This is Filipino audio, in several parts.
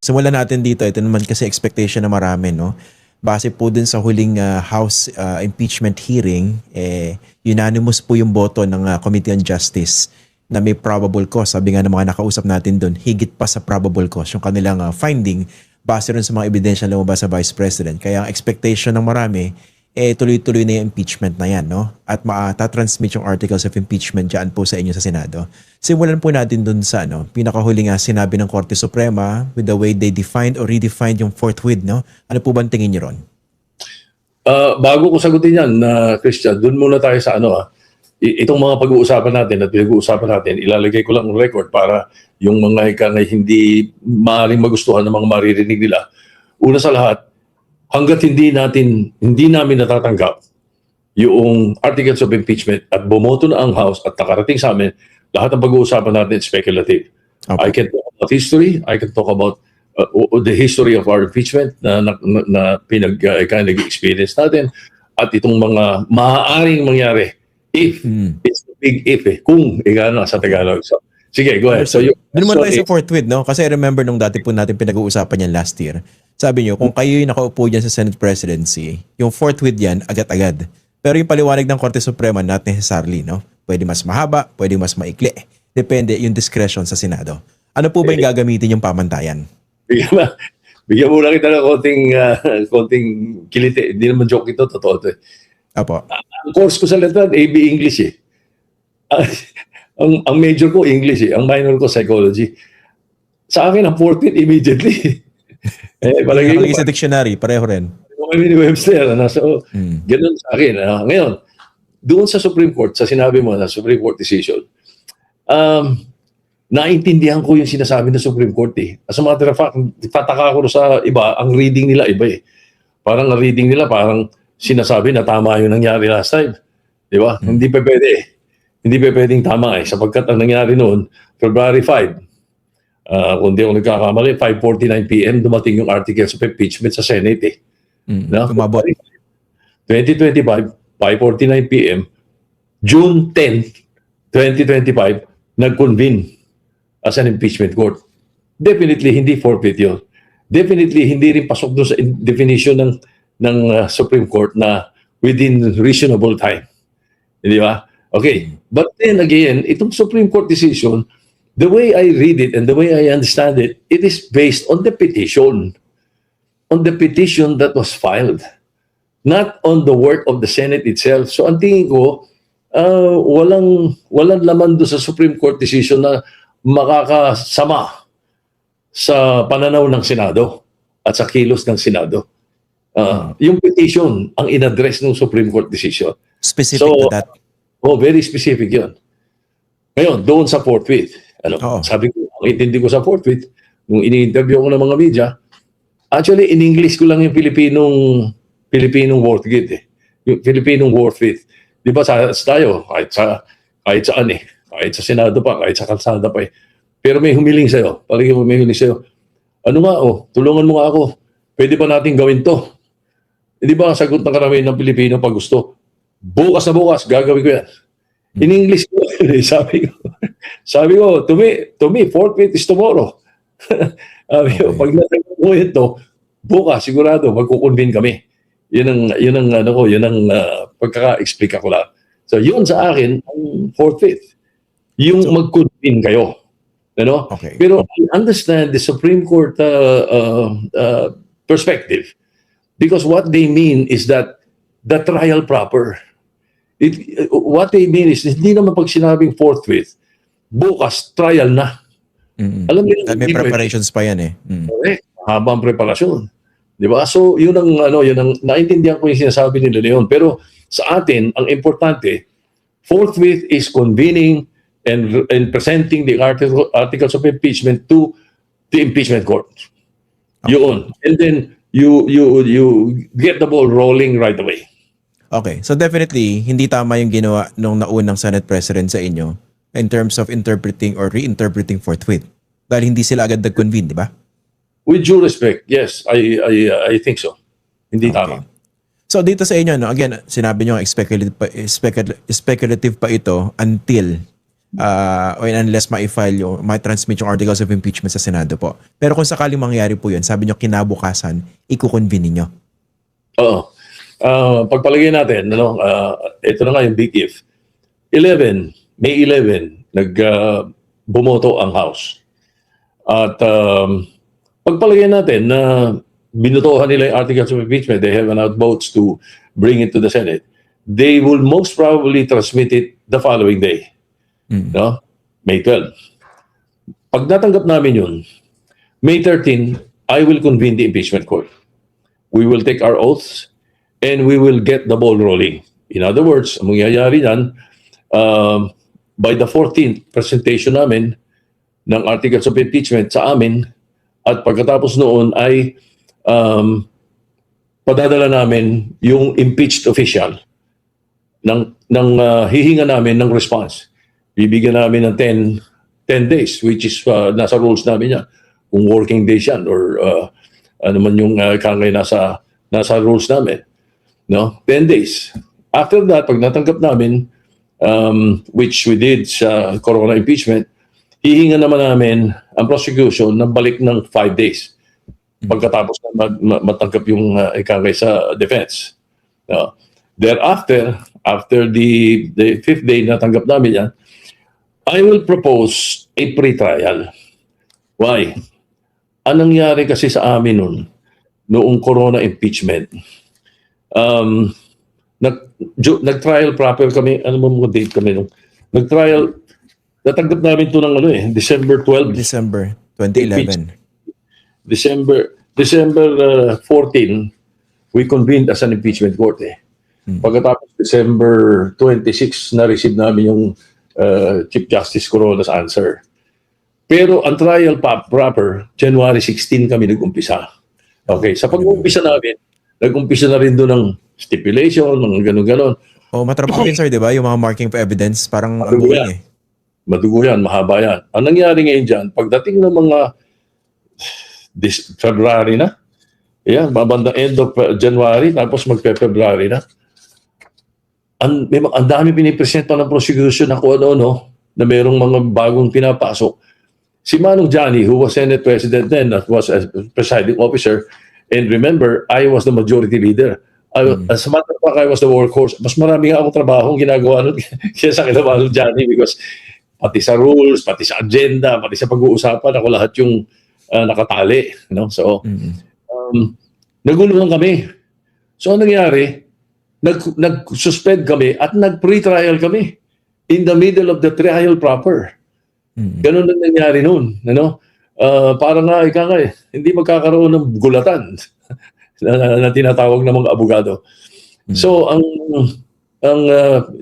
simulan natin dito. Ito naman kasi expectation na marami, no? Base po dun sa huling House impeachment hearing, unanimous po yung boto ng Committee on Justice na may probable cause. Sabi nga ng mga nakausap natin dun, higit pa sa probable cause yung kanilang finding base rin sa mga ebidensya na lumabas sa Vice President. Kaya ang expectation ng marami, tuloy-tuloy na yung impeachment na yan, no? At matatransmit yung articles of impeachment dyan po sa inyo sa Senado. Simulan po natin dun sa pinakahuling sinabi ng Korte Suprema with the way they defined or redefined yung forthwith, no? Ano po ba ang tingin niyo ron? Bago ko sagutin yan, Christian, dun muna tayo sa itong mga pag-uusapan natin at pinag-uusapan natin, ilalagay ko lang ng record para yung mga ikangay hindi maaaring magustuhan ng mga maririnig nila. Una sa lahat, hanggat hindi namin natatanggap yung articles of impeachment at bumoto na ang House at nakarating sa amin, lahat ng pag-uusapan natin speculative. Okay. I can talk about history, I can talk about the history of our impeachment na nag-experience natin at itong mga maaaring mangyari if, it's a big if kung sa Tagalog. So, sige, go ahead. So, Doon naman tayo sa forthwith, no? Kasi I remember nung dati po natin pinag-uusapan yan last year. Sabi nyo, kung kayo'y nakaupo dyan sa Senate presidency, yung forthwith yan, agad-agad. Pero yung paliwanag ng Korte Suprema, not necessarily, no? Pwede mas mahaba, pwede mas maikli. Depende yung discretion sa Senado. Ano po ba yung gagamitin yung pamantayan? Bigyan muna kita ng konting kiliti. Hindi naman joke ito, totoo ito. Apo. Ang course ko sa letran, AB English eh. Ang major ko English eh. Ang minor ko psychology. Sa akin, ang forthwith immediately. Palagay sa dictionary, pareho rin. Kami ni Webster, so, ganun sa akin. Ngayon, doon sa Supreme Court, sa sinabi mo na Supreme Court decision, naintindihan ko yung sinasabi ng Supreme Court eh. As a matter of fact, pataka ko sa iba, ang reading nila iba eh. Parang ang reading nila, parang sinasabi na tama yung nangyari last time. Di ba? Hindi pa pwede eh. Hindi pa pwedeng tama eh. Sapagkat ang nangyari noon, February 5, kung di ako nagkakamali, 5:49 p.m. dumating yung articles of impeachment sa Senate eh. Kumabot. 2025, 5:49 p.m., June 10, 2025, nag-convene as an impeachment court. Definitely hindi forfeit yun. Definitely hindi rin pasok doon sa definition ng Supreme Court na within reasonable time. Di ba? Okay. But then again, itong Supreme Court decision, the way I read it and the way I understand it, it is based on the petition. On the petition that was filed. Not on the work of the Senate itself. So ang tingin ko, walang laman doon sa Supreme Court decision na makakasama sa pananaw ng Senado at sa kilos ng Senado. Yung petition ang in-address ng Supreme Court decision. Specific to that. Very specific yun. Ngayon, doon sa forthwith. Sabi ko, ang intindi ko sa forthwith, nung ini-interview ko ng mga media, actually, in English ko lang yung Filipinong forthwith eh. Yung Filipinong forthwith. Di ba tayo, kahit saan eh. Kahit sa Senado pa, kahit sa kalsada pa eh. Pero may humiling sa'yo. Palagi mo may humiling sa'yo. Ano nga tulungan mo nga ako. Pwede ba natin gawin to? Di ba ang sagot ng karamihan ng Pilipino pag gusto? Bukas na bukas, gagawin ko yan. In English ko, sabi ko, to me, forthwith is tomorrow. Pag natanggap ko ito, bukas, sigurado, magkukonvene kami. Yun ang pagkaka-explain ko lang. So, yun sa akin, ang forthwith. Yung mag-convene kayo. Okay. Pero I understand the Supreme Court perspective because what they mean is that the trial proper. What they mean is, hindi naman pag sinabing forthwith, bukas, trial na. Alam mo yun, may preparations pa yan eh. Correct. Habang preparasyon. Di ba? So, yun ang naintindihan ko yung sinasabi nila na yun. Pero sa atin, ang importante, forthwith is convening and presenting the articles of impeachment to the impeachment court. Okay. Yun. And then, you get the ball rolling right away. Okay. So definitely, hindi tama yung ginawa nung naunang Senate President sa inyo in terms of interpreting or reinterpreting forthwith. Dahil hindi sila agad nag-convene, di ba? With due respect, yes, I think so. Hindi tama. So dito sa inyo, again, sinabi nyo speculative pa ito until or unless ma-file yung, ma-transmit yung articles of impeachment sa Senado po. Pero kung sakaling mangyari po yun, sabi nyo kinabukasan, iko-convene ninyo. Oo. Pagpalagay natin, ito na nga yung big if. May 11, bumoto ang House. At pagpalagay natin na binutohan nila yung articles of impeachment, they have enough votes to bring it to the Senate, they will most probably transmit it the following day. No? May 12. Pag natanggap namin yun, May 13, I will convene the impeachment court. We will take our oaths and we will get the ball rolling. In other words, ang mangyayari yan, by the 14th presentation namin ng articles of impeachment sa amin, at pagkatapos noon ay padadala namin yung impeached official ng hihinga namin ng response. Bibigyan namin ng 10 days, which is nasa rules namin yan. Kung working days yan or ano man yung kangay nasa rules namin. No? 10 days. After that, pag natanggap namin, which we did sa corona impeachment, hihinga naman namin ang prosecution ng balik ng 5 days pagkatapos na matanggap yung ikangay sa defense. No? Thereafter, after the 5th day na tanggap namin yan, I will propose a pre-trial. Why? Anong nangyari kasi sa amin noong corona impeachment? Nag-trial proper kami, ano mo mga date kami nag-trial, natanggap namin ito ng December 12. December 2011. December 14, we convened as an impeachment court. Pagkatapos December 26, na-receive namin yung Chief Justice Corona's answer. Pero ang trial proper, January 16 kami nag-umpisa. Okay, sa pag-umpisa namin, nag-umpisa na rin doon ng stipulation, mga ganun-ganon. Matrapok yun, sir, di ba? Yung mga marking for evidence, parang Madugo yan. Madugo yan, mahaba yan. Ang nangyari ngayon dyan, pagdating ng mga February na, babanda end of January, tapos magpe-February na, ang dami pinipresent pa ng prosecution na kung ano-ano, na merong mga bagong pinapasok. Si Manong Johnny, who was Senate President then, that was a presiding officer, and remember, I was the majority leader. As a matter of fact, I was the workhorse. Mas marami nga akong trabaho ginagawa nun kaya sa kila Manong Johnny because pati sa rules, pati sa agenda, pati sa pag-uusapan, ako lahat yung nakatali. So, naguluhan kami. So, anong nangyari? Nag-suspend kami at nag-pre-trial kami in the middle of the trial proper. Ganun ang nangyari noon. Para nga, hindi magkakaroon ng gulatan na tinatawag ng mga abogado. So, ang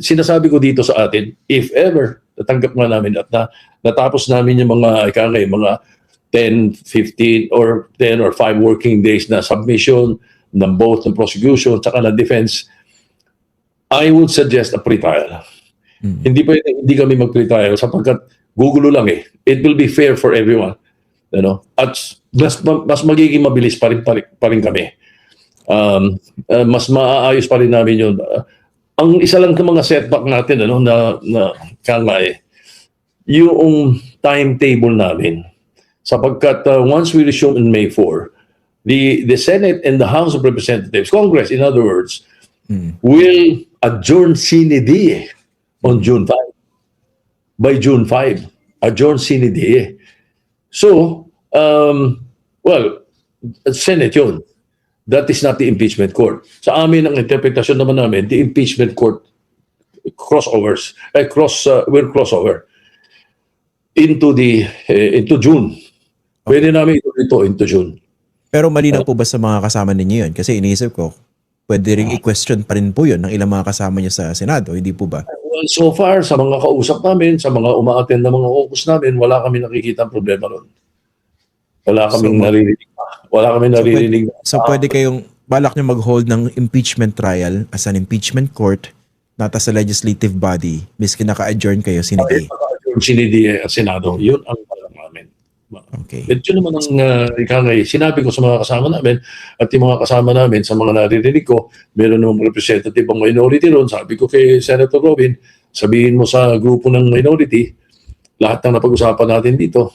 sinasabi ko dito sa atin, if ever, natanggap nga namin at natapos namin yung mga 10, 15, or 10 or 5 working days na submission ng both ng prosecution at ng defense, I would suggest a pre-trial. Hindi kami mag-pre-trial sapagkat gugulo lang It will be fair for everyone. At mas magiging mabilis pa rin kami. Mas maaayos pa rin namin yun. Ang isa lang ng mga setback natin yung timetable namin. Sapagkat once we resume in May 4, the Senate and the House of Representatives, Congress in other words, will adjourn sine die on June 5. By June 5, adjourn sine die. So, Senate yun. That is not the impeachment court. Sa amin, ang interpretasyon naman namin, the impeachment court will crossover into June. Pwede namin ito into June. Pero malinaw po ba sa mga kasama ninyo yun? Kasi iniisip ko, pwede rin i-question pa rin po yun ng ilang mga kasama niyo sa Senado, hindi po ba? Well, so far, sa mga kausap namin, sa mga uma-attend na mga caucus namin, wala kami nakikita problema ron. Wala kaming naririnig. So pwede kayong, balak nyo mag-hold ng impeachment trial as an impeachment court, not as a legislative body, miski naka-adjourn kayo, sinidi. Sinidi at Senado. Yun ang balak namin. Okay. Ito naman ang sinabi ko sa mga kasama namin at yung mga kasama namin sa mga naririnig ko, meron namang representative ang minority ron. Sabi ko kay Senator Robin, sabihin mo sa grupo ng minority, lahat ng napag-usapan natin dito.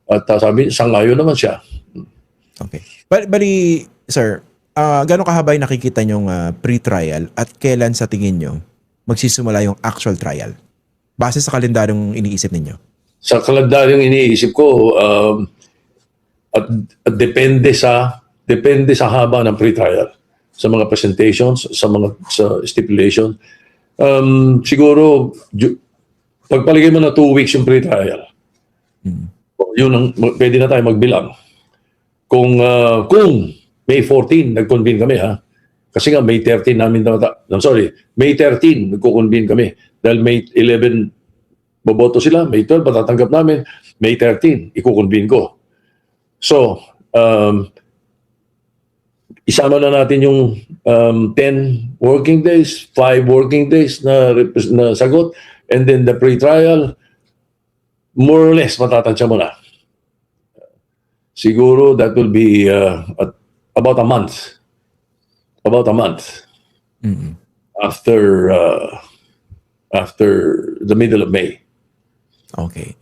At sabi, sangayon naman siya. Okay. Bali, sir, gano'ng kahaba yung nakikita nyong pre-trial at kailan sa tingin nyo magsisimula yung actual trial? Base sa kalendaryong iniisip ninyo. Sa kalendaryong iniisip ko, at depende sa haba ng pre-trial, sa mga presentations, sa stipulation. Siguro pagpaligay mo na 2 weeks yung pre-trial, yun ang pwede na tayo magbilang. Kung May 14 nag-convene kami, ha, kasi nga May 13 namin May 13 nagko-convene kami dahil May 11 boboto sila, May 12 matatanggap namin, May 13 iko-convene ko. So, isama na natin yung 10 working days, 5 working days na sagot, and then the pre-trial, more or less matatansya mo na. Siguro that will be about a month. About a month. After the middle of May. Okay.